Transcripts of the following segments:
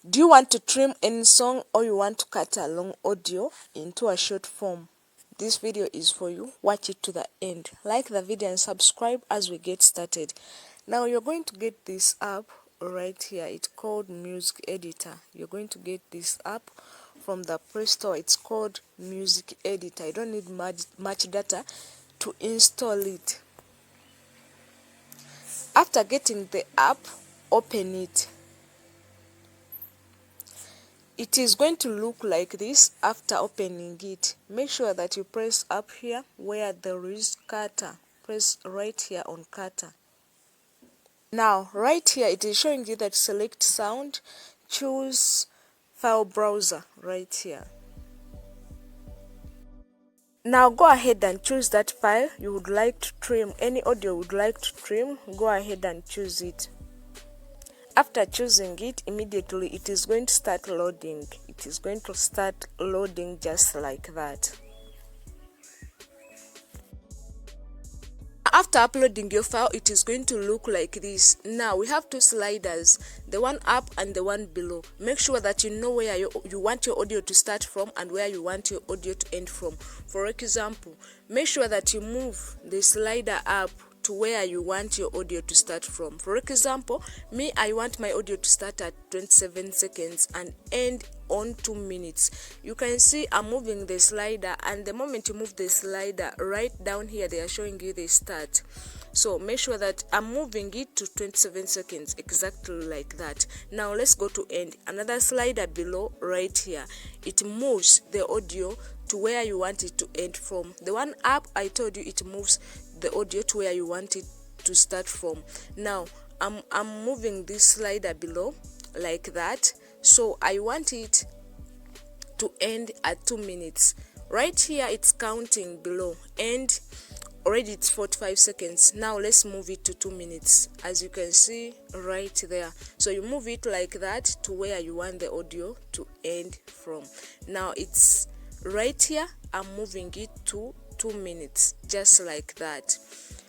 Do you want to trim any song, or you want to cut a long audio into a short form? This video is for you. Watch it to the end. Like the video and subscribe as we get started. Now you're going to get this app right here. It's called Music Editor. You're going to get this app from the Play Store. It's called Music Editor. You don't need much data to install it. After getting the app, open it. It is going to look like this after opening it. Make sure that you press up here where there is cutter. Press right here on cutter. Now, right here it is showing you that select sound, choose file browser right here. Now go ahead and choose that file you would like to trim. Any audio you would like to trim, go ahead and choose it. After choosing it, immediately it is going to start loading. It is going to start loading just like that. After uploading your file, it is going to look like this. Now we have two sliders, the one up and the one below. Make sure that you know where you want your audio to start from and where you want your audio to end from. For example, make sure that you move the slider up to where you want your audio to start from. For example, I want my audio to start at 27 seconds and end on 2 minutes. You can see I'm moving the slider, and the moment you move the slider right down here, they are showing you the start. So make sure that I'm moving it to 27 seconds, exactly like that. Now let's go to end. Another slider below right here, it moves the audio to where you want it to end from. The one up, I told you, it moves the audio to where you want it to start from. Now I'm moving this slider below like that, so I want it to end at 2 minutes. Right here it's counting below, and already it's 45 seconds. Now let's move it to 2 minutes, as you can see right there. So you move it like that to where you want the audio to end from. Now it's right here, I'm moving it to 2 minutes, just like that.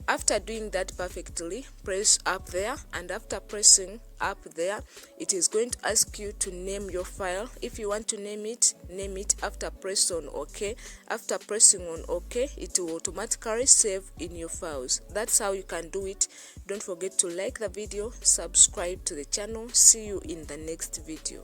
After doing that perfectly, press up there, and after pressing up there, it is going to ask you to name your file. If you want to name it after press on OK. After pressing on OK, it will automatically save in your files. That's how you can do it. Don't forget to like the video, subscribe to the channel. See you in the next video.